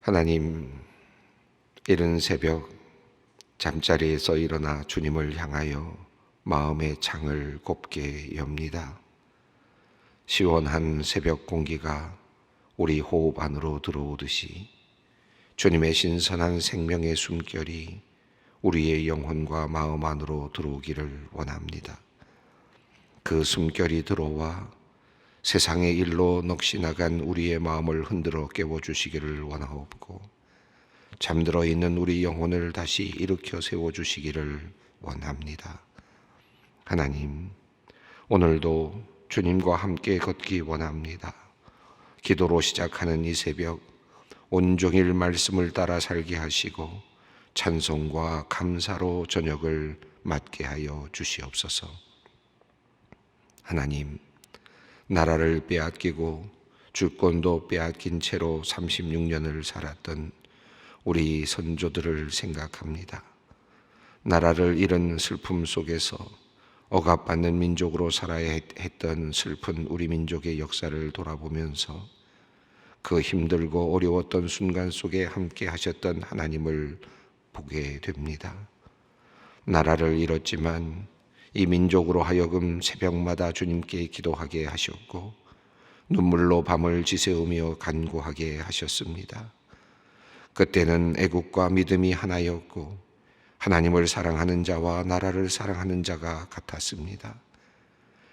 하나님, 이른 새벽 잠자리에서 일어나 주님을 향하여 마음의 창을 곱게 엽니다. 시원한 새벽 공기가 우리 호흡 안으로 들어오듯이 주님의 신선한 생명의 숨결이 우리의 영혼과 마음 안으로 들어오기를 원합니다. 그 숨결이 들어와 세상의 일로 넋이 나간 우리의 마음을 흔들어 깨워주시기를 원하옵고, 잠들어 있는 우리 영혼을 다시 일으켜 세워주시기를 원합니다. 하나님, 오늘도 주님과 함께 걷기 원합니다. 기도로 시작하는 이 새벽, 온종일 말씀을 따라 살게 하시고 찬송과 감사로 저녁을 맞게 하여 주시옵소서. 하나님, 나라를 빼앗기고 주권도 빼앗긴 채로 36년을 살았던 우리 선조들을 생각합니다. 나라를 잃은 슬픔 속에서 억압받는 민족으로 살아야 했던 슬픈 우리 민족의 역사를 돌아보면서 그 힘들고 어려웠던 순간 속에 함께 하셨던 하나님을 보게 됩니다. 나라를 잃었지만 이 민족으로 하여금 새벽마다 주님께 기도하게 하셨고 눈물로 밤을 지새우며 간구하게 하셨습니다. 그때는 애국과 믿음이 하나였고 하나님을 사랑하는 자와 나라를 사랑하는 자가 같았습니다.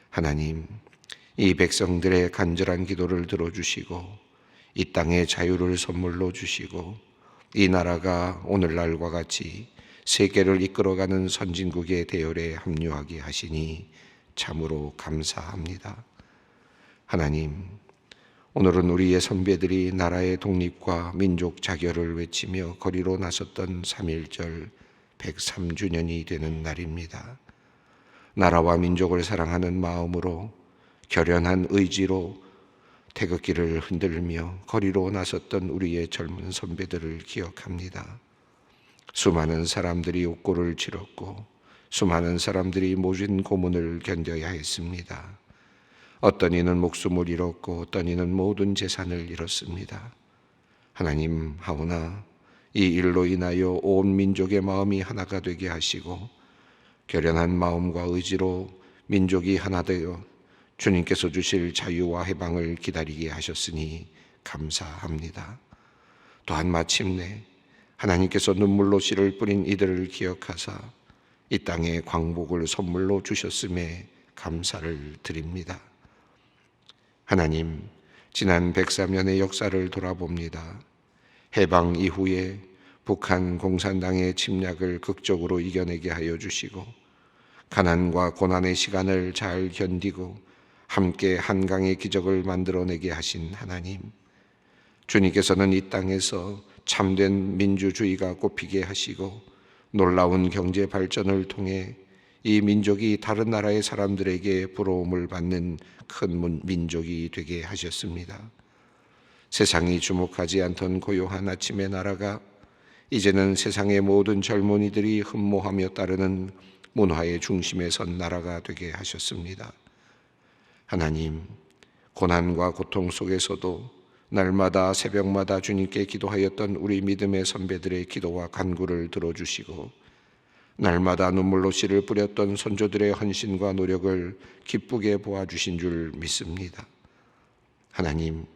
하나님, 이 백성들의 간절한 기도를 들어주시고 이 땅의 자유를 선물로 주시고 이 나라가 오늘날과 같이 세계를 이끌어가는 선진국의 대열에 합류하게 하시니 참으로 감사합니다. 하나님, 오늘은 우리의 선배들이 나라의 독립과 민족 자결을 외치며 거리로 나섰던 3.1절 103주년이 되는 날입니다. 나라와 민족을 사랑하는 마음으로 결연한 의지로 태극기를 흔들며 거리로 나섰던 우리의 젊은 선배들을 기억합니다. 수많은 사람들이 옥고를 치렀고 수많은 사람들이 모진 고문을 견뎌야 했습니다. 어떤 이는 목숨을 잃었고 어떤 이는 모든 재산을 잃었습니다. 하나님, 하오나 이 일로 인하여 온 민족의 마음이 하나가 되게 하시고 결연한 마음과 의지로 민족이 하나 되어 주님께서 주실 자유와 해방을 기다리게 하셨으니 감사합니다. 또한 마침내 하나님께서 눈물로 씨를 뿌린 이들을 기억하사 이 땅에 광복을 선물로 주셨음에 감사를 드립니다. 하나님, 지난 103년의 역사를 돌아봅니다. 해방 이후에 북한 공산당의 침략을 극적으로 이겨내게 하여 주시고 가난과 고난의 시간을 잘 견디고 함께 한강의 기적을 만들어내게 하신 하나님, 주님께서는 이 땅에서 참된 민주주의가 꽃피게 하시고 놀라운 경제 발전을 통해 이 민족이 다른 나라의 사람들에게 부러움을 받는 큰 민족이 되게 하셨습니다. 세상이 주목하지 않던 고요한 아침의 나라가 이제는 세상의 모든 젊은이들이 흠모하며 따르는 문화의 중심에 선 나라가 되게 하셨습니다. 하나님, 고난과 고통 속에서도 날마다 새벽마다 주님께 기도하였던 우리 믿음의 선배들의 기도와 간구를 들어주시고 날마다 눈물로 씨를 뿌렸던 선조들의 헌신과 노력을 기쁘게 보아주신 줄 믿습니다. 하나님,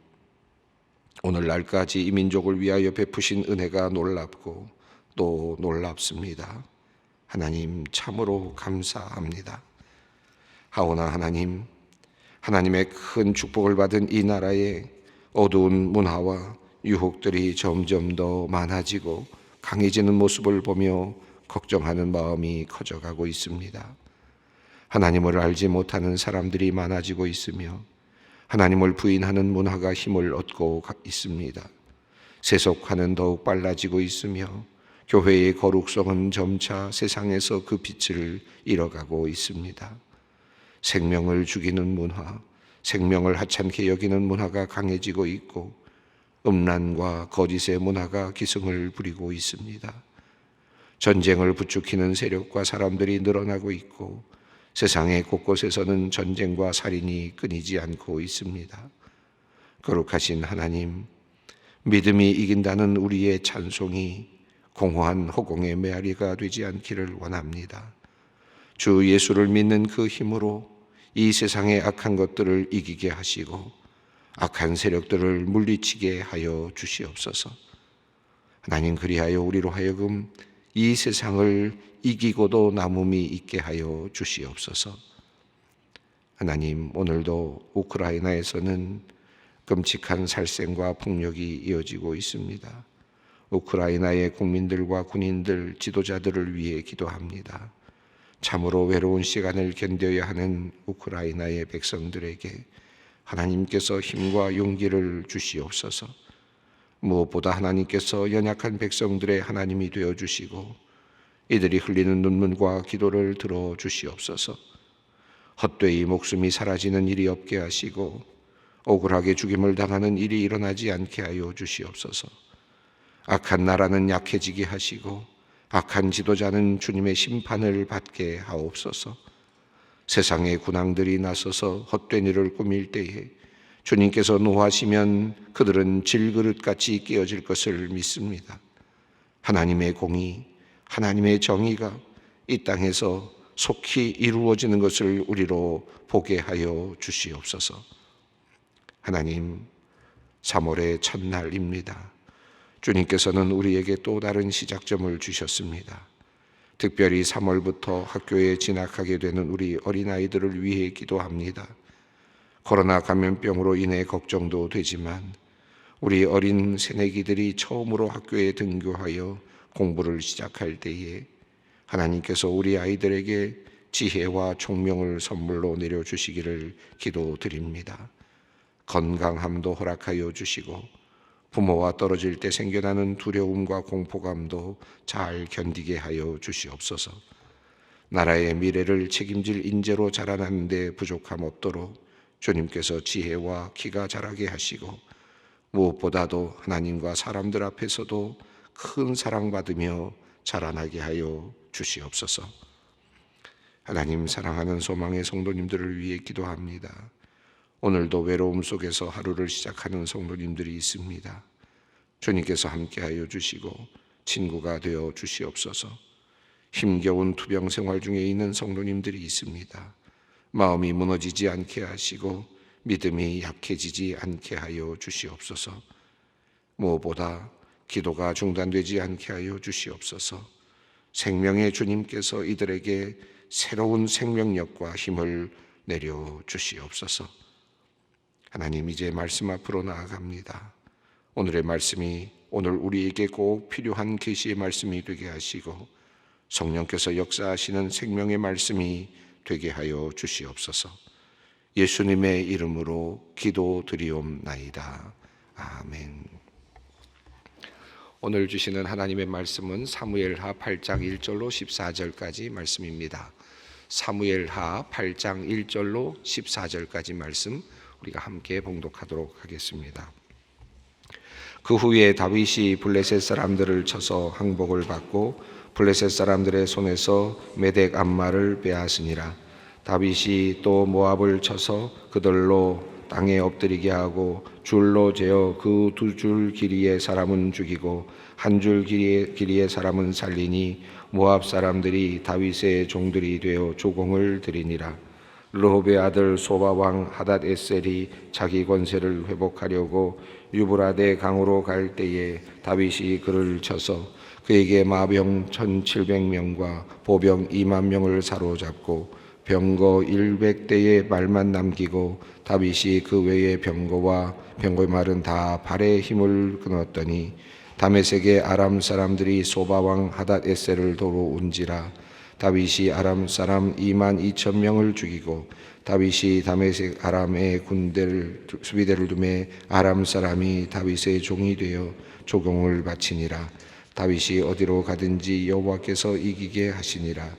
오늘날까지 이 민족을 위하여 베푸신 은혜가 놀랍고 또 놀랍습니다. 하나님, 참으로 감사합니다. 하오나 하나님, 하나님의 큰 축복을 받은 이 나라에 어두운 문화와 유혹들이 점점 더 많아지고 강해지는 모습을 보며 걱정하는 마음이 커져가고 있습니다. 하나님을 알지 못하는 사람들이 많아지고 있으며 하나님을 부인하는 문화가 힘을 얻고 있습니다. 세속화는 더욱 빨라지고 있으며 교회의 거룩성은 점차 세상에서 그 빛을 잃어가고 있습니다. 생명을 죽이는 문화, 생명을 하찮게 여기는 문화가 강해지고 있고 음란과 거짓의 문화가 기승을 부리고 있습니다. 전쟁을 부추기는 세력과 사람들이 늘어나고 있고 세상의 곳곳에서는 전쟁과 살인이 끊이지 않고 있습니다. 거룩하신 하나님, 믿음이 이긴다는 우리의 찬송이 공허한 허공의 메아리가 되지 않기를 원합니다. 주 예수를 믿는 그 힘으로 이 세상의 악한 것들을 이기게 하시고 악한 세력들을 물리치게 하여 주시옵소서. 하나님, 그리하여 우리로 하여금 이 세상을 이기고도 남음이 있게 하여 주시옵소서. 하나님, 오늘도 우크라이나에서는 끔찍한 살생과 폭력이 이어지고 있습니다. 우크라이나의 국민들과 군인들, 지도자들을 위해 기도합니다. 참으로 외로운 시간을 견뎌야 하는 우크라이나의 백성들에게 하나님께서 힘과 용기를 주시옵소서. 무엇보다 하나님께서 연약한 백성들의 하나님이 되어주시고 이들이 흘리는 눈물과 기도를 들어주시옵소서. 헛되이 목숨이 사라지는 일이 없게 하시고 억울하게 죽임을 당하는 일이 일어나지 않게 하여 주시옵소서. 악한 나라는 약해지게 하시고 악한 지도자는 주님의 심판을 받게 하옵소서. 세상의 군왕들이 나서서 헛된 일을 꾸밀 때에 주님께서 노하시면 그들은 질그릇같이 깨어질 것을 믿습니다. 하나님의 공의, 하나님의 정의가 이 땅에서 속히 이루어지는 것을 우리로 보게 하여 주시옵소서. 하나님, 3월의 첫날입니다. 주님께서는 우리에게 또 다른 시작점을 주셨습니다. 특별히 3월부터 학교에 진학하게 되는 우리 어린아이들을 위해 기도합니다. 코로나 감염병으로 인해 걱정도 되지만 우리 어린 새내기들이 처음으로 학교에 등교하여 공부를 시작할 때에 하나님께서 우리 아이들에게 지혜와 총명을 선물로 내려주시기를 기도드립니다. 건강함도 허락하여 주시고 부모와 떨어질 때 생겨나는 두려움과 공포감도 잘 견디게 하여 주시옵소서. 나라의 미래를 책임질 인재로 자라나는 데 부족함 없도록 주님께서 지혜와 키가 자라게 하시고 무엇보다도 하나님과 사람들 앞에서도 큰 사랑받으며 자라나게 하여 주시옵소서. 하나님, 사랑하는 소망의 성도님들을 위해 기도합니다. 오늘도 외로움 속에서 하루를 시작하는 성도님들이 있습니다. 주님께서 함께하여 주시고 친구가 되어 주시옵소서. 힘겨운 투병 생활 중에 있는 성도님들이 있습니다. 마음이 무너지지 않게 하시고 믿음이 약해지지 않게 하여 주시옵소서. 무엇보다 기도가 중단되지 않게 하여 주시옵소서. 생명의 주님께서 이들에게 새로운 생명력과 힘을 내려 주시옵소서. 하나님, 이제 말씀 앞으로 나아갑니다. 오늘의 말씀이 오늘 우리에게 꼭 필요한 계시의 말씀이 되게 하시고 성령께서 역사하시는 생명의 말씀이 되게 하여 주시옵소서. 예수님의 이름으로 기도드리옵나이다. 아멘. 오늘 주시는 하나님의 말씀은 사무엘하 8장 1절로 14절까지 말씀입니다. 사무엘하 8장 1절로 14절까지 말씀 우리가 함께 봉독하도록 하겠습니다. 그 후에 다윗이 블레셋 사람들을 쳐서 항복을 받고 블레셋 사람들의 손에서 메덱 암마를 빼앗으니라. 다윗이 또 모압을 쳐서 그들로 땅에 엎드리게 하고 줄로 재어 그 2줄 길이의 사람은 죽이고 1줄 길이의 사람은 살리니 모압 사람들이 다윗의 종들이 되어 조공을 드리니라. 르홉의 아들 소바 왕 하닷 에셀이 자기 권세를 회복하려고 유브라데 강으로 갈 때에 다윗이 그를 쳐서 그에게 마병 1,700명과 보병 2만 명을 사로잡고 병거 100대의 말만 남기고 다윗이 그 외의 병거와 병거의 말은 다 발에 힘을 끊었더니 다메섹의 아람 사람들이 소바 왕 하닷 에셀을 도로 온지라. 다윗이 아람 사람 2만 2천 명을 죽이고 다윗이 다메섹 아람의 수비대를 두매 아람 사람이 다윗의 종이 되어 조공을 바치니라. 다윗이 어디로 가든지 여호와께서 이기게 하시니라.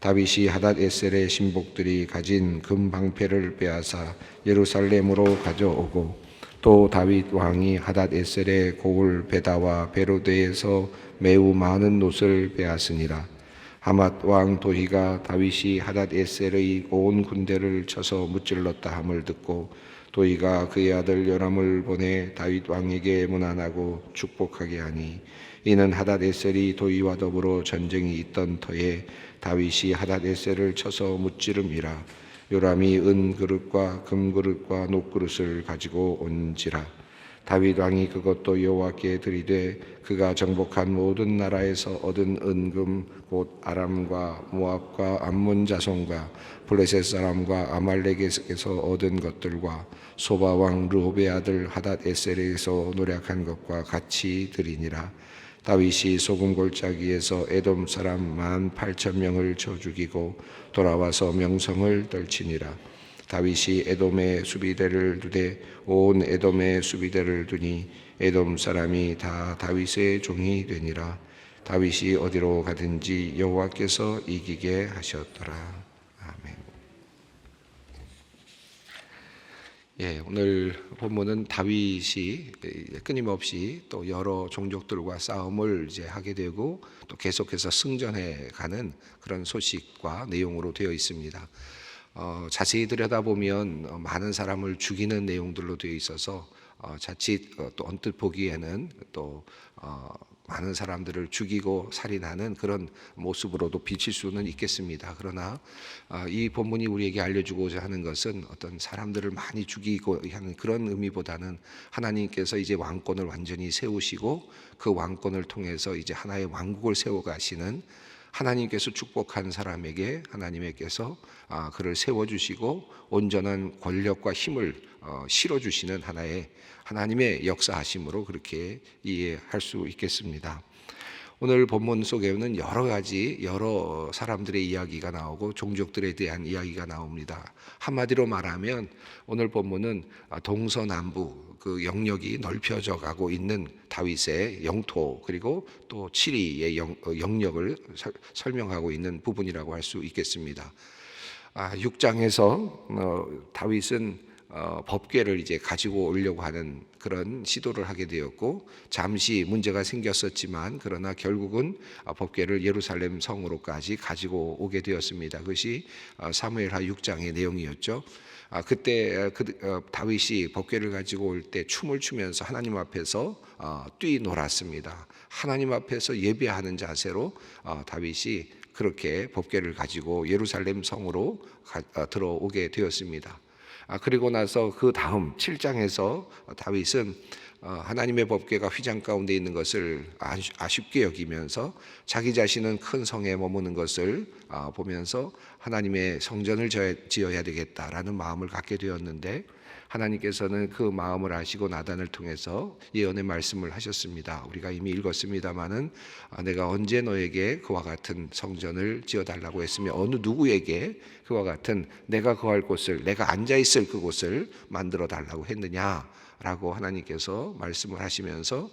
다윗이 하닷 에셀의 신복들이 가진 금 방패를 빼앗아 예루살렘으로 가져오고 또 다윗 왕이 하닷 에셀의 고을 베다와 베로데에서 매우 많은 놋을 빼앗으니라. 하맛 왕 도희가 다윗이 하닷 에셀의 온 군대를 쳐서 무찔렀다 함을 듣고 도희가 그의 아들 요람을 보내 다윗 왕에게 문안하고 축복하게 하니 이는 하닷에셀이 도희와 더불어 전쟁이 있던 터에 다윗이 하닷에셀을 쳐서 무찌름이라. 요람이 은 그릇과 금 그릇과 녹 그릇을 가지고 온지라. 다윗 왕이 그것도 여호와께 드리되 그가 정복한 모든 나라에서 얻은 은금 곧 아람과 모압과 암몬 자손과 블레셋 사람과 아말렉에서 얻은 것들과 소바 왕 르홉의 아들 하닷에셀에서 노력한 것과 같이 드리니라. 다윗이 소금 골짜기에서 에돔 사람 18,000명을 쳐 죽이고 돌아와서 명성을 떨치니라. 다윗이 에돔의 수비대를 두되 온 에돔의 수비대를 두니 에돔 사람이 다 다윗의 종이 되니라. 다윗이 어디로 가든지 여호와께서 이기게 하셨더라. 아멘. 오늘 본문은 다윗이 끊임없이 또 여러 종족들과 싸움을 이제 하게 되고 또 계속해서 승전해 가는 그런 소식과 내용으로 되어 있습니다. 자세히 들여다보면 많은 사람을 죽이는 내용들로 되어 있어서 자칫 또 언뜻 보기에는 또 많은 사람들을 죽이고 살인하는 그런 모습으로도 비칠 수는 있겠습니다. 그러나 이 본문이 우리에게 알려주고자 하는 것은 어떤 사람들을 많이 죽이고 하는 그런 의미보다는 하나님께서 이제 왕권을 완전히 세우시고 그 왕권을 통해서 이제 하나의 왕국을 세워가시는, 하나님께서 축복한 사람에게 하나님께서 그를 세워주시고 온전한 권력과 힘을 실어주시는 하나의 하나님의 역사하심으로 그렇게 이해할 수 있겠습니다. 오늘 본문 속에는 여러 사람들의 이야기가 나오고 종족들에 대한 이야기가 나옵니다. 한마디로 말하면 오늘 본문은 동서남부 그 영역이 넓혀져 가고 있는 다윗의 영토 그리고 또 치리의 영역을 설명하고 있는 부분이라고 할 수 있겠습니다. 6장에서 다윗은 법궤를 이제 가지고 오려고 하는 그런 시도를 하게 되었고 잠시 문제가 생겼었지만 그러나 결국은 법궤를 예루살렘 성으로까지 가지고 오게 되었습니다. 그것이 사무엘하 6장의 내용이었죠. 그때 다윗이 법궤를 가지고 올 때 춤을 추면서 하나님 앞에서 뛰놀았습니다. 하나님 앞에서 예배하는 자세로 다윗이 그렇게 법궤를 가지고 예루살렘 성으로 들어오게 되었습니다. 그리고 나서 그 다음 7장에서 다윗은 하나님의 법궤가 휘장 가운데 있는 것을 아쉽게 여기면서 자기 자신은 큰 성에 머무는 것을 보면서 하나님의 성전을 지어야 되겠다라는 마음을 갖게 되었는데 하나님께서는 그 마음을 아시고 나단을 통해서 예언의 말씀을 하셨습니다. 우리가 이미 읽었습니다마는 내가 언제 너에게 그와 같은 성전을 지어달라고 했으며 어느 누구에게 그와 같은 내가 거할 곳을, 내가 앉아있을 그곳을 만들어 달라고 했느냐 라고 하나님께서 말씀을 하시면서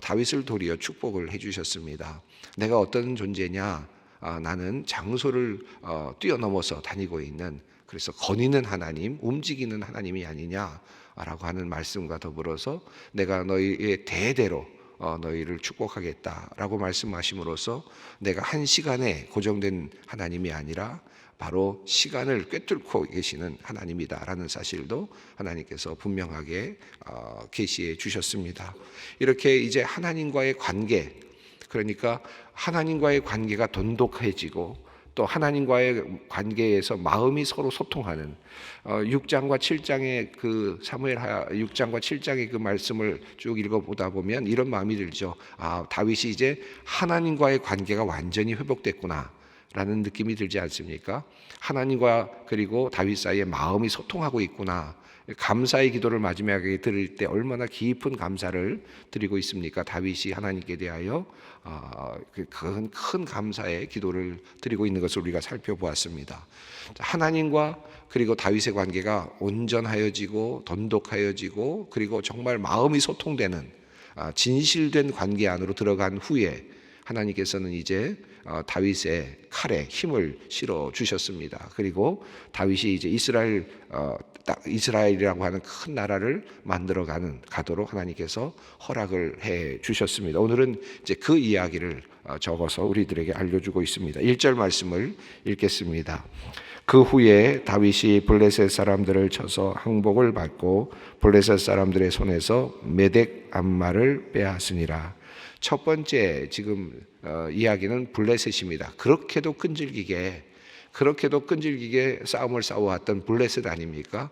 다윗을 도리어 축복을 해주셨습니다. 내가 어떤 존재냐, 나는 장소를 뛰어넘어서 다니고 있는, 그래서 거니는 하나님, 움직이는 하나님이 아니냐라고 하는 말씀과 더불어서 내가 너희의 대대로 너희를 축복하겠다라고 말씀하심으로써 내가 한 시간에 고정된 하나님이 아니라 바로 시간을 꿰뚫고 계시는 하나님이다라는 사실도 하나님께서 분명하게 계시해 주셨습니다. 이렇게 이제 하나님과의 관계, 그러니까 하나님과의 관계가 돈독해지고 또 하나님과의 관계에서 마음이 서로 소통하는 6장과 7장의 그 사무엘하 6장과 7장의 그 말씀을 쭉 읽어보다 보면 이런 마음이 들죠. 다윗이 이제 하나님과의 관계가 완전히 회복됐구나 라는 느낌이 들지 않습니까? 하나님과 그리고 다윗 사이에 마음이 소통하고 있구나. 감사의 기도를 마지막에 드릴 때 얼마나 깊은 감사를 드리고 있습니까? 다윗이 하나님께 대하여 큰 감사의 기도를 드리고 있는 것을 우리가 살펴보았습니다. 하나님과 그리고 다윗의 관계가 온전하여지고 돈독하여지고 그리고 정말 마음이 소통되는 진실된 관계 안으로 들어간 후에 하나님께서는 이제 다윗의 칼에 힘을 실어 주셨습니다. 그리고 다윗이 이제 이스라엘이라고 하는 큰 나라를 만들어가는 가도록 하나님께서 허락을 해 주셨습니다. 오늘은 이제 그 이야기를 적어서 우리들에게 알려주고 있습니다. 1절 말씀을 읽겠습니다. 그 후에 다윗이 블레셋 사람들을 쳐서 항복을 받고 블레셋 사람들의 손에서 메덱 암마를 빼앗으니라. 첫 번째 지금 이야기는 블레셋입니다. 그렇게도 끈질기게 싸움을 싸워왔던 블레셋 아닙니까?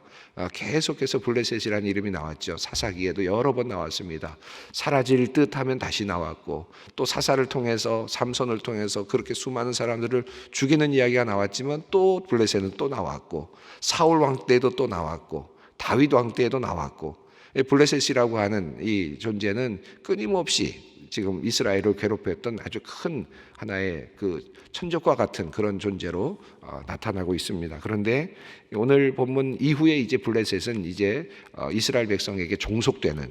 계속해서 블레셋이라는 이름이 나왔죠. 사사기에도 여러 번 나왔습니다. 사라질 듯 하면 다시 나왔고, 또 사사를 통해서 삼손을 통해서 그렇게 수많은 사람들을 죽이는 이야기가 나왔지만 또 블레셋은 또 나왔고, 사울 왕 때도 또 나왔고, 다윗 왕 때도 나왔고, 블레셋이라고 하는 이 존재는 끊임없이 지금 이스라엘을 괴롭혔던 아주 큰 하나의 그 천적과 같은 그런 존재로 나타나고 있습니다. 그런데 오늘 본문 이후에 이제 블레셋은 이제 이스라엘 백성에게 종속되는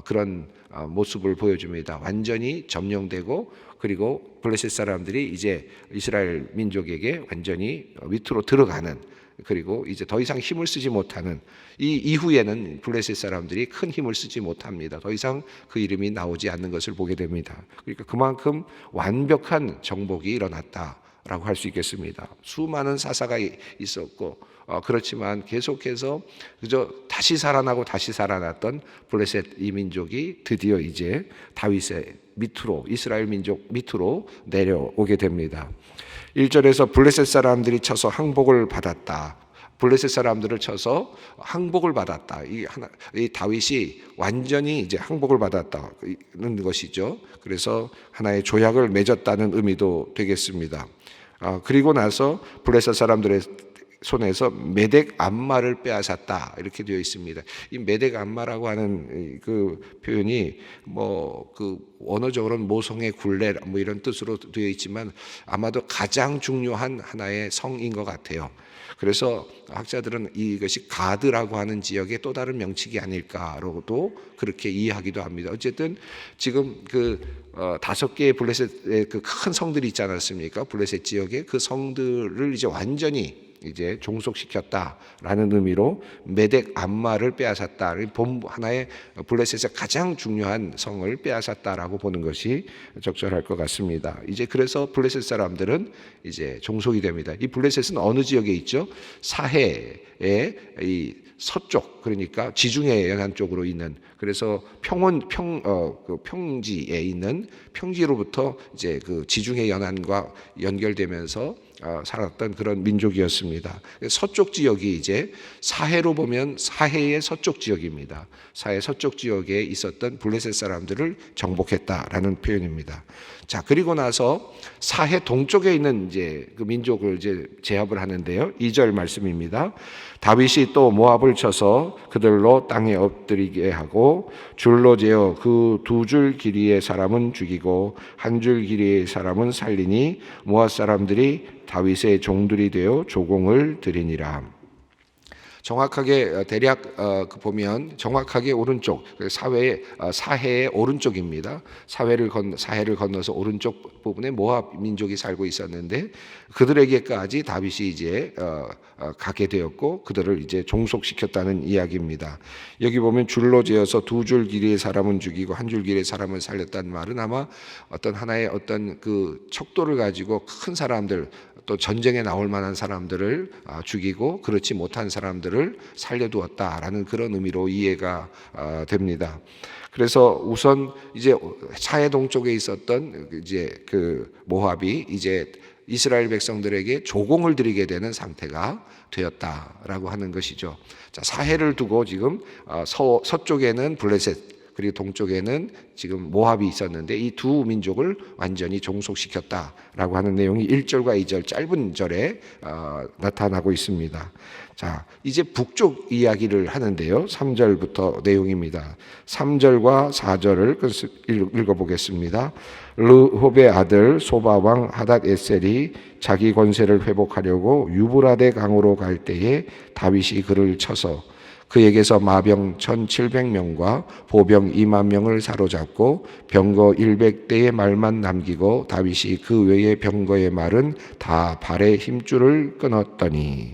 그런 모습을 보여줍니다. 완전히 점령되고, 그리고 블레셋 사람들이 이제 이스라엘 민족에게 완전히 밑으로 들어가는, 그리고 이제 더 이상 힘을 쓰지 못하는, 이 이후에는 블레셋 사람들이 큰 힘을 쓰지 못합니다. 더 이상 그 이름이 나오지 않는 것을 보게 됩니다. 그러니까 그만큼 완벽한 정복이 일어났다라고 할 수 있겠습니다. 수많은 사사가 있었고, 그렇지만 계속해서 그저 다시 살아났던 블레셋 이 민족이 드디어 이제 다윗의 밑으로, 이스라엘 민족 밑으로 내려오게 됩니다. 1절에서 블레셋 사람들이 쳐서 항복을 받았다. 블레셋 사람들을 쳐서 항복을 받았다. 이 다윗이 완전히 이제 항복을 받았다는 것이죠. 그래서 하나의 조약을 맺었다는 의미도 되겠습니다. 그리고 나서 블레셋 사람들의 손에서 메덱 암마를 빼앗았다, 이렇게 되어 있습니다. 이 메덱 암마라고 하는 그 표현이 그 원어적으로는 모성의 굴레 이런 뜻으로 되어 있지만 아마도 가장 중요한 하나의 성인 것 같아요. 그래서 학자들은 이것이 가드라고 하는 지역의 또 다른 명칭이 아닐까로도 그렇게 이해하기도 합니다. 어쨌든 지금 그 5개의 블레셋의 그 큰 성들이 있지 않았습니까? 블레셋 지역에 그 성들을 이제 완전히 이제 종속시켰다라는 의미로 메덱 암마를 빼앗았다. 하나의 블레셋의 가장 중요한 성을 빼앗았다라고 보는 것이 적절할 것 같습니다. 이제 그래서 블레셋 사람들은 이제 종속이 됩니다. 이 블레셋은 어느 지역에 있죠? 사해의 이 서쪽, 그러니까 지중해 연안 쪽으로 있는, 그래서 평지에 있는, 평지로부터 이제 그 지중해 연안과 연결되면서 살았던 그런 민족이었습니다. 서쪽 지역이 이제 사해로 보면 사해의 서쪽 지역입니다. 사해 서쪽 지역에 있었던 블레셋 사람들을 정복했다라는 표현입니다. 자, 그리고 나서 사해 동쪽에 있는 이제 그 민족을 이제 제압을 하는데요. 2절 말씀입니다. 다윗이 또 모압을 쳐서 그들로 땅에 엎드리게 하고 줄로 재어 그 2줄 길이의 사람은 죽이고 1줄 길이의 사람은 살리니 모압 사람들이 다윗의 종들이 되어 조공을 드리니라. 정확하게 대략 보면 정확하게 오른쪽, 사해의 오른쪽입니다. 사해를 건너서 오른쪽 부분에 모압 민족이 살고 있었는데 그들에게까지 다윗이 이제 가게 되었고 그들을 이제 종속시켰다는 이야기입니다. 여기 보면 줄로 재어서 2줄 길이의 사람은 죽이고 1줄 길이의 사람을 살렸다는 말은 아마 어떤 하나의 어떤 그 척도를 가지고 큰 사람들, 또 전쟁에 나올 만한 사람들을 죽이고 그렇지 못한 사람들을 살려두었다라는 그런 의미로 이해가 됩니다. 그래서 우선 이제 사해 동쪽에 있었던 이제 그 모압이 이제 이스라엘 백성들에게 조공을 드리게 되는 상태가 되었다라고 하는 것이죠. 자, 사해를 두고 지금 서쪽에는 블레셋, 그리고 동쪽에는 지금 모압이 있었는데 이 두 민족을 완전히 종속시켰다라고 하는 내용이 1절과 2절 짧은 절에 나타나고 있습니다. 자, 이제 북쪽 이야기를 하는데요. 3절부터 내용입니다. 3절과 4절을 읽어보겠습니다. 르홉의 아들 소바왕 하닷 에셀이 자기 권세를 회복하려고 유브라데 강으로 갈 때에 다윗이 그를 쳐서 그에게서 마병 1,700명과 보병 2만 명을 사로잡고 병거 100대의 말만 남기고 다윗이 그 외의 병거의 말은 다 발의 힘줄을 끊었더니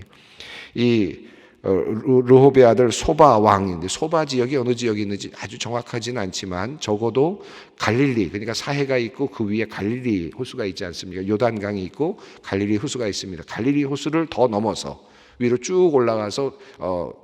이 르호베 아들 소바 왕인데 소바 지역이 어느 지역이 있는지 아주 정확하지는 않지만 적어도 갈릴리 그러니까 사해가 있고 그 위에 갈릴리 호수가 있지 않습니까? 요단강이 있고 갈릴리 호수가 있습니다. 갈릴리 호수를 더 넘어서 위로 쭉 올라가서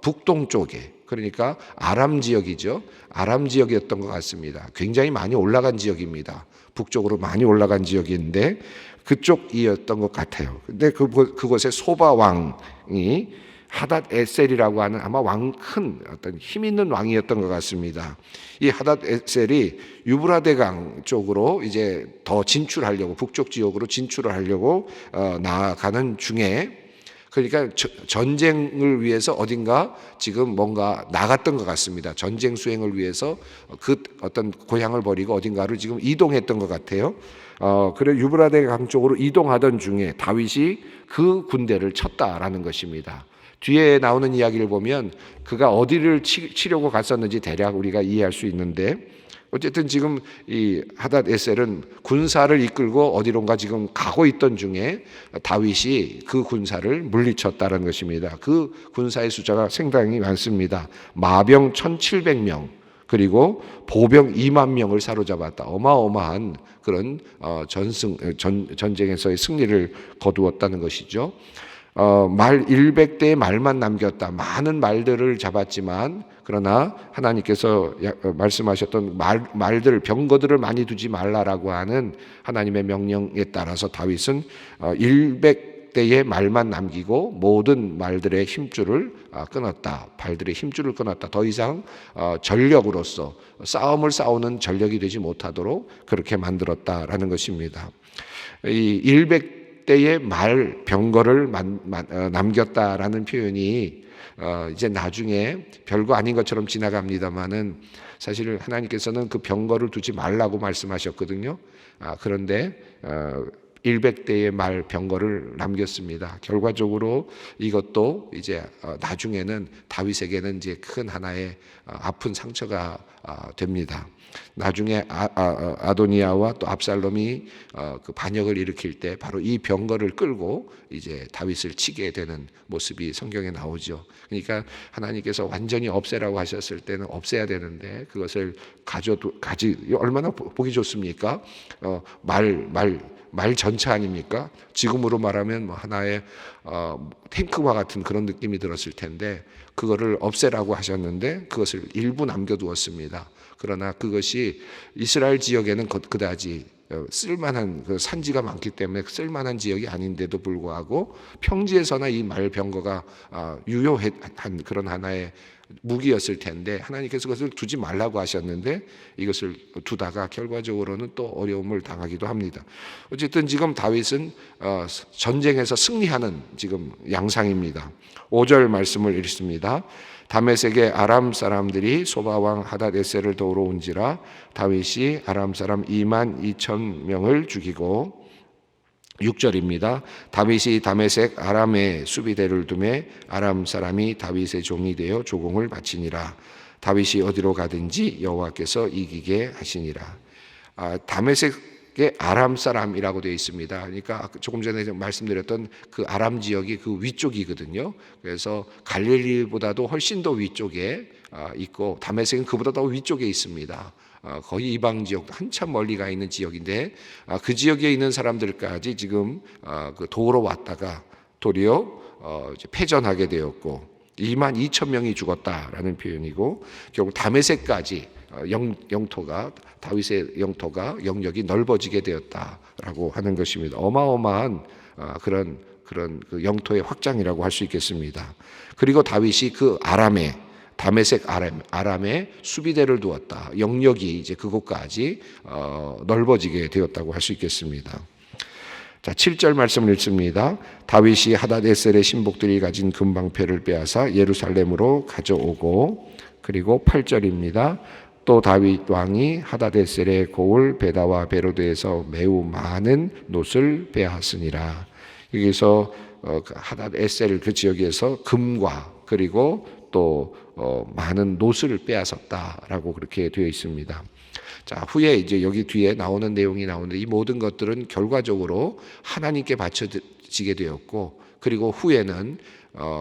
북동 쪽에 그러니까 아람 지역이죠. 아람 지역이었던 것 같습니다. 굉장히 많이 올라간 지역입니다. 북쪽으로 많이 올라간 지역인데 그쪽이었던 것 같아요. 근데 그곳에 소바 왕이 하닷 에셀이라고 하는 아마 큰 어떤 힘 있는 왕이었던 것 같습니다. 이 하닷 에셀이 유브라데강 쪽으로 이제 더 진출하려고 북쪽 지역으로 진출을 하려고 나아가는 중에 그러니까 전쟁을 위해서 어딘가 지금 뭔가 나갔던 것 같습니다. 전쟁 수행을 위해서 그 어떤 고향을 버리고 어딘가로 지금 이동했던 것 같아요. 그래 유브라데강 쪽으로 이동하던 중에 다윗이 그 군대를 쳤다라는 것입니다. 뒤에 나오는 이야기를 보면 그가 어디를 치려고 갔었는지 대략 우리가 이해할 수 있는데 어쨌든 지금 이 하닷 에셀은 군사를 이끌고 어디론가 지금 가고 있던 중에 다윗이 그 군사를 물리쳤다는 것입니다. 그 군사의 숫자가 상당히 많습니다. 마병 1,700명 그리고 보병 2만 명을 사로잡았다. 어마어마한 그런 전쟁에서의 승리를 거두었다는 것이죠. 말 100대의 말만 남겼다. 많은 말들을 잡았지만 그러나 하나님께서 말씀하셨던 말들 병거들을 많이 두지 말라라고 하는 하나님의 명령에 따라서 다윗은 100대의 말만 남기고 모든 말들의 힘줄을 끊었다. 발들의 힘줄을 끊었다. 더 이상 전력으로서 싸움을 싸우는 전력이 되지 못하도록 그렇게 만들었다라는 것입니다. 이 100대의 말 병거를 남겼다라는 표현이 이제 나중에 별거 아닌 것처럼 지나갑니다만은 사실 하나님께서는 그 병거를 두지 말라고 말씀하셨거든요. 그런데 100대의 말 병거를 남겼습니다. 결과적으로 이것도 이제 나중에는 다윗에게는 이제 큰 하나의 아픈 상처가 됩니다. 나중에 아도니아와 또 압살롬이 그 반역을 일으킬 때 바로 이 병거를 끌고 이제 다윗을 치게 되는 모습이 성경에 나오죠. 그러니까 하나님께서 완전히 없애라고 하셨을 때는 없애야 되는데 그것을 얼마나 보기 좋습니까? 말 전차 아닙니까? 지금으로 말하면 뭐 하나의 탱크와 같은 그런 느낌이 들었을 텐데 그거를 없애라고 하셨는데 그것을 일부 남겨두었습니다. 그러나 그것이 이스라엘 지역에는 그다지 쓸만한 산지가 많기 때문에 쓸만한 지역이 아닌데도 불구하고 평지에서나 이 말 병거가 유효한 그런 하나의 무기였을 텐데 하나님께서 그것을 두지 말라고 하셨는데 이것을 두다가 결과적으로는 또 어려움을 당하기도 합니다. 어쨌든 지금 다윗은 전쟁에서 승리하는 지금 양상입니다. 5절 말씀을 읽습니다. 다메섹의 아람 사람들이 소바왕 하닷에셀을 도우러 온지라 다윗이 아람 사람 2만 2천 명을 죽이고 6절입니다. 다윗이 다메섹 아람에 수비대를 두매 아람 사람이 다윗의 종이 되어 조공을 바치니라. 다윗이 어디로 가든지 여호와께서 이기게 하시니라. 다메섹의 아람 사람이라고 되어 있습니다. 그러니까 조금 전에 말씀드렸던 그 아람 지역이 그 위쪽이거든요. 그래서 갈릴리보다도 훨씬 더 위쪽에 있고 다메섹은 그보다 더 위쪽에 있습니다. 거의 이방 지역 한참 멀리 가 있는 지역인데 그 지역에 있는 사람들까지 지금 그 도우러 왔다가 도리어 패전하게 되었고 2만 2천 명이 죽었다라는 표현이고 결국 다메섹까지 영토가 다윗의 영역이 넓어지게 되었다라고 하는 것입니다. 어마어마한 그런 그 영토의 확장이라고 할 수 있겠습니다. 그리고 다윗이 그 다메섹 아람에 수비대를 두었다. 영역이 이제 그곳까지 넓어지게 되었다고 할 수 있겠습니다. 자, 7절 말씀을 읽습니다. 다윗이 하닷에셀의 신복들이 가진 금방패를 빼앗아 예루살렘으로 가져오고 그리고 8절입니다. 또 다윗 왕이 하닷에셀의 고을 베다와 베로드에서 매우 많은 놋을 빼앗으니라. 여기서 하닷에셀 그 지역에서 금과 그리고 또 많은 노스를 빼앗았다라고 그렇게 되어 있습니다. 자, 후에 이제 여기 뒤에 나오는 내용이 나오는데 이 모든 것들은 결과적으로 하나님께 바쳐지게 되었고, 그리고 후에는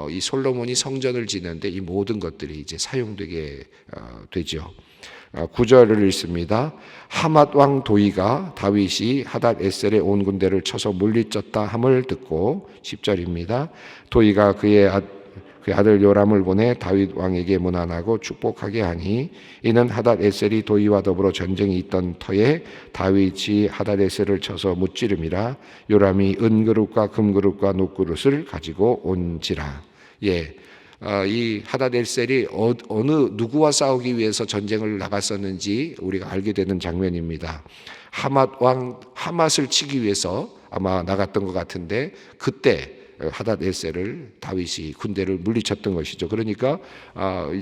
이 솔로몬이 성전을 짓는데 이 모든 것들이 이제 사용되게 되죠. 9절을 읽습니다. 하맛 왕 도이가 다윗이 하닷 에셀의 온 군대를 쳐서 물리쳤다 함을 듣고, 10절입니다. 도이가 그의 아들 요람을 보내 다윗 왕에게 문안하고 축복하게 하니, 이는 하닷 에셀이 도이와 더불어 전쟁이 있던 터에 다윗이 하닷 에셀을 쳐서 무찌름이라. 요람이 은그릇과 금그릇과 녹그릇을 가지고 온지라. 이 하닷 에셀이 어느 누구와 싸우기 위해서 전쟁을 나갔었는지 우리가 알게 되는 장면입니다. 하맛 왕 하맛을 치기 위해서 아마 나갔던 것 같은데, 그때 하닷 에셀을 다윗이 군대를 물리쳤던 것이죠. 그러니까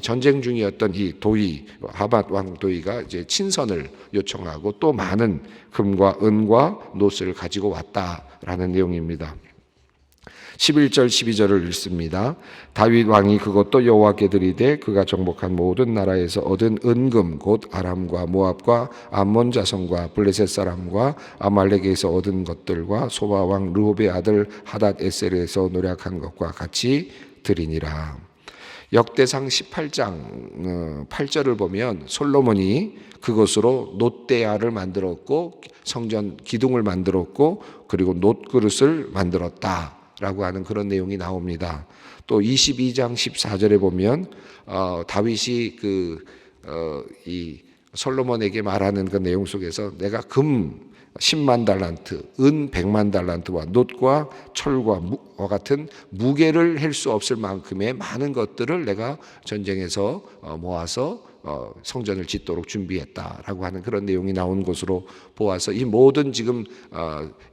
전쟁 중이었던 이 도이, 하맛 왕 도이가 이제 친선을 요청하고 또 많은 금과 은과 노스를 가지고 왔다라는 내용입니다. 11절 12절을 읽습니다. 다윗 왕이 그것도 여호와께 드리되 그가 정복한 모든 나라에서 얻은 은금 곧 아람과 모압과 암몬 자손과 블레셋 사람과 아말렉에서 얻은 것들과 소바 왕 르홉의 아들 하닷 에셀에서 노략한 것과 같이 드리니라. 역대상 18장 8절을 보면 솔로몬이 그것으로 놋대야를 만들었고 성전 기둥을 만들었고 그리고 놋그릇을 만들었다 라고 하는 그런 내용이 나옵니다. 또 22장 14절에 보면 다윗이 이 솔로몬에게 말하는 그 내용 속에서 내가 금 10만 달란트, 은 100만 달란트와 놋과 철과 와 같은 무게를 할 수 없을 만큼의 많은 것들을 내가 전쟁에서 모아서 성전을 짓도록 준비했다라고 하는 그런 내용이 나온 것으로 보아서 이 모든 지금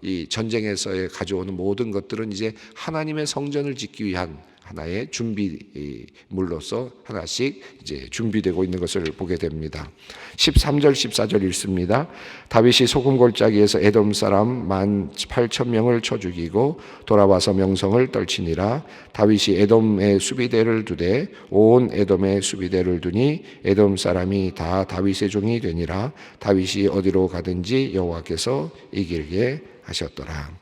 이 전쟁에서 가져오는 모든 것들은 이제 하나님의 성전을 짓기 위한 하나의 준비물로서 하나씩 이제 준비되고 있는 것을 보게 됩니다. 13절 14절 읽습니다. 다윗이 소금 골짜기에서 에돔 사람 18,000명을 쳐 죽이고 돌아와서 명성을 떨치니라. 다윗이 에돔의 수비대를 두되 온 에돔의 수비대를 두니 에돔 사람이 다 다윗의 종이 되니라. 다윗이 어디로 가든지 여호와께서 이길게 하셨더라.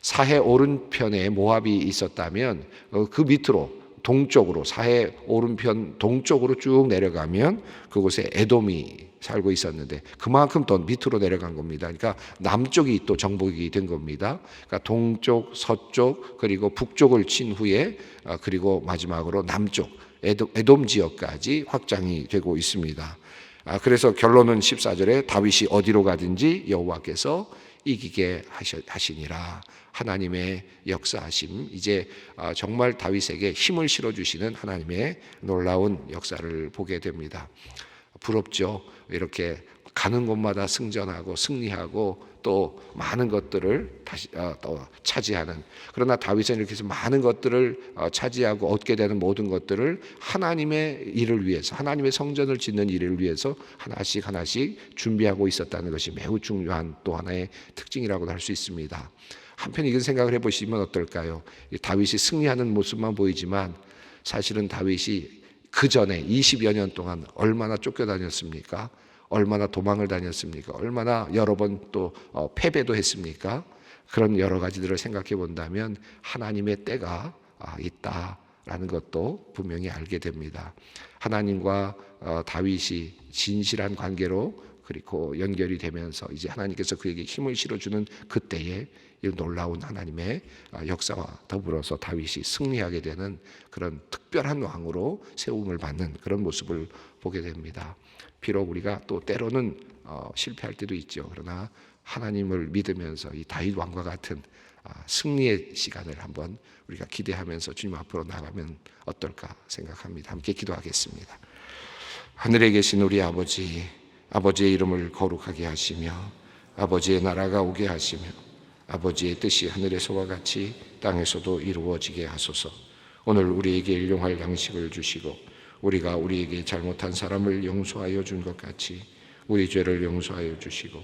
사해 오른편에 모압이 있었다면 그 밑으로 동쪽으로 사해 오른편 동쪽으로 쭉 내려가면 그곳에 에돔이 살고 있었는데 그만큼 더 밑으로 내려간 겁니다. 그러니까 남쪽이 또 정복이 된 겁니다. 그러니까 동쪽, 서쪽 그리고 북쪽을 친 후에 그리고 마지막으로 남쪽 에돔 지역까지 확장이 되고 있습니다. 그래서 결론은 14절에 다윗이 어디로 가든지 여호와께서 이기게 하시니라. 하나님의 역사하심, 이제 정말 다윗에게 힘을 실어주시는 하나님의 놀라운 역사를 보게 됩니다. 부럽죠. 이렇게 가는 곳마다 승전하고 승리하고 또 많은 것들을 다시 또 차지하는, 그러나 다윗은 이렇게 해서 많은 것들을 차지하고 얻게 되는 모든 것들을 하나님의 일을 위해서, 하나님의 성전을 짓는 일을 위해서 하나씩 하나씩 준비하고 있었다는 것이 매우 중요한 또 하나의 특징이라고도 할 수 있습니다. 한편 이런 생각을 해보시면 어떨까요? 다윗이 승리하는 모습만 보이지만 사실은 다윗이 그 전에 20여 년 동안 얼마나 쫓겨다녔습니까? 얼마나 도망을 다녔습니까? 얼마나 여러 번 또 패배도 했습니까? 그런 여러 가지들을 생각해 본다면 하나님의 때가 있다라는 것도 분명히 알게 됩니다. 하나님과 다윗이 진실한 관계로 그리고 연결이 되면서 이제 하나님께서 그에게 힘을 실어주는 그때에 이 놀라운 하나님의 역사와 더불어서 다윗이 승리하게 되는 그런 특별한 왕으로 세움을 받는 그런 모습을 보게 됩니다. 비록 우리가 또 때로는 실패할 때도 있죠. 그러나 하나님을 믿으면서 이 다윗 왕과 같은 승리의 시간을 한번 우리가 기대하면서 주님 앞으로 나가면 어떨까 생각합니다. 함께 기도하겠습니다. 하늘에 계신 우리 아버지, 아버지의 이름을 거룩하게 하시며 아버지의 나라가 오게 하시며 아버지의 뜻이 하늘에서와 같이 땅에서도 이루어지게 하소서. 오늘 우리에게 일용할 양식을 주시고 우리가 우리에게 잘못한 사람을 용서하여 준 것 같이 우리 죄를 용서하여 주시고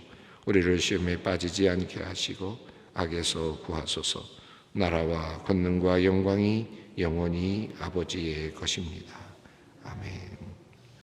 우리를 시험에 빠지지 않게 하시고 악에서 구하소서. 나라와 권능과 영광이 영원히 아버지의 것입니다. 아멘.